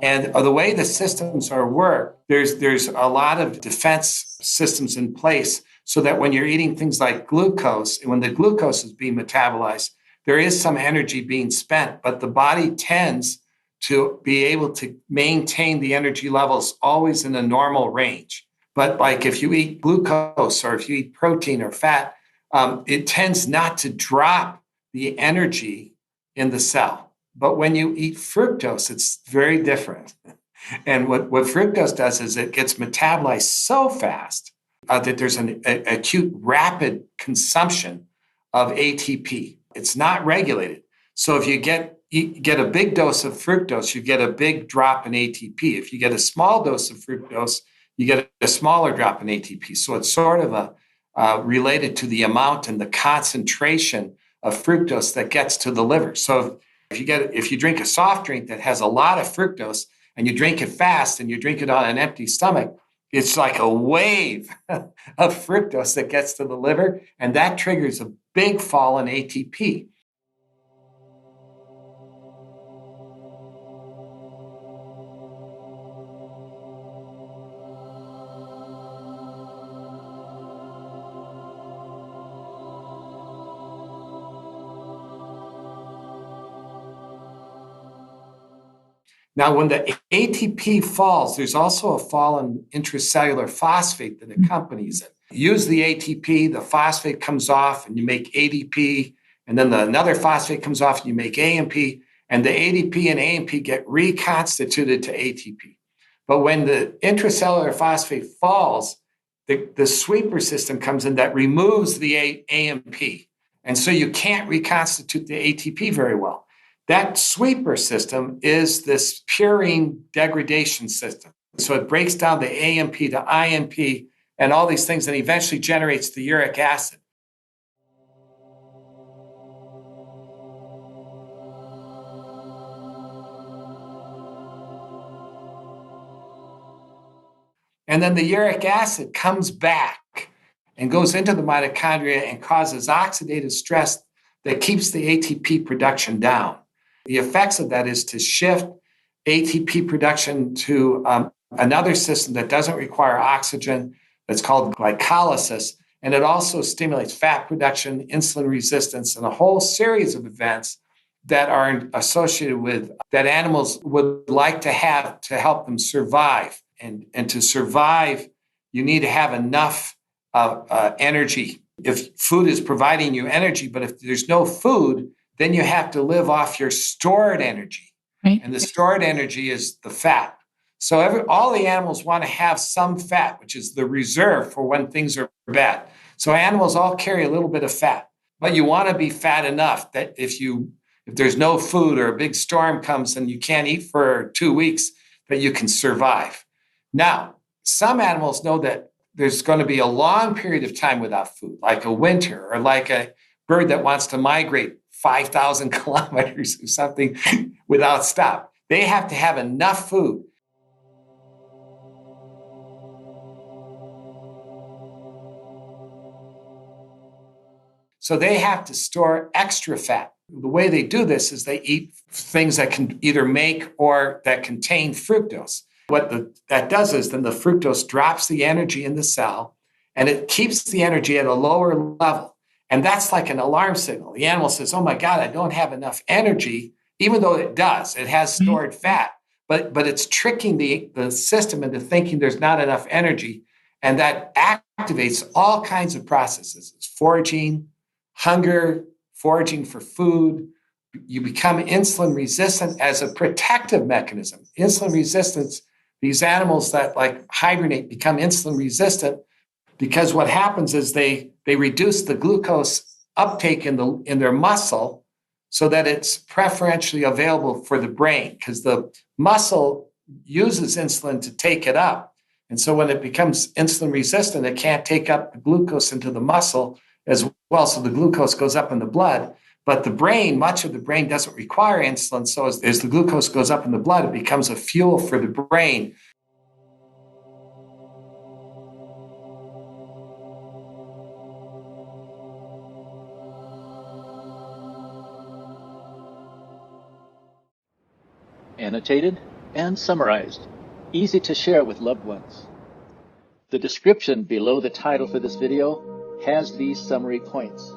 And the way the systems are worked, there's a lot of defense systems in place so that when you're eating things like glucose, when the glucose is being metabolized, there is some energy being spent, but the body tends to be able to maintain the energy levels always in a normal range. But like if you eat glucose or if you eat protein or fat, it tends not to drop the energy in the cell. But when you eat fructose, it's very different. And what fructose does is it gets metabolized so fast that there's an acute rapid consumption of ATP. It's not regulated. So if you get a big dose of fructose, you get a big drop in ATP. If you get a small dose of fructose, you get a smaller drop in ATP. So it's sort of related to the amount and the concentration of fructose that gets to the liver. So if you drink a soft drink that has a lot of fructose and you drink it fast and you drink it on an empty stomach, it's like a wave of fructose that gets to the liver, and that triggers a big fall in ATP. Now, when the ATP falls, there's also a fall in intracellular phosphate that accompanies it. Use the ATP, the phosphate comes off, and you make ADP, and then another phosphate comes off, and you make AMP, and the ADP and AMP get reconstituted to ATP. But when the intracellular phosphate falls, the sweeper system comes in that removes the AMP, and so you can't reconstitute the ATP very well. That sweeper system is this purine degradation system. So it breaks down the AMP to IMP and all these things and eventually generates the uric acid. And then the uric acid comes back and goes into the mitochondria and causes oxidative stress that keeps the ATP production down. The effects of that is to shift ATP production to another system that doesn't require oxygen, that's called glycolysis. And it also stimulates fat production, insulin resistance, and a whole series of events that are associated with that animals would like to have to help them survive. And to survive, you need to have enough energy. If food is providing you energy, but if there's no food, then you have to live off your stored energy. Right. And the stored energy is the fat. So all the animals want to have some fat, which is the reserve for when things are bad. So animals all carry a little bit of fat, but you want to be fat enough that if there's no food or a big storm comes and you can't eat for 2 weeks, that you can survive. Now, some animals know that there's going to be a long period of time without food, like a winter or like a bird that wants to migrate 5,000 kilometers or something without stop. They have to have enough food. So they have to store extra fat. The way they do this is they eat things that can either make or that contain fructose. What that does is then the fructose drops the energy in the cell and it keeps the energy at a lower level. And that's like an alarm signal. The animal says, oh my God, I don't have enough energy, even though it does. It has stored fat, but it's tricking the system into thinking there's not enough energy. And that activates all kinds of processes. It's foraging, hunger, foraging for food. You become insulin resistant as a protective mechanism. Insulin resistance, these animals that like hibernate become insulin resistant because what happens is they reduce the glucose uptake in their muscle so that it's preferentially available for the brain because the muscle uses insulin to take it up. And so when it becomes insulin resistant, it can't take up the glucose into the muscle as well. So the glucose goes up in the blood. But the brain, much of the brain doesn't require insulin. So as the glucose goes up in the blood, it becomes a fuel for the brain. Annotated and summarized, easy to share with loved ones. The description below the title for this video has these summary points.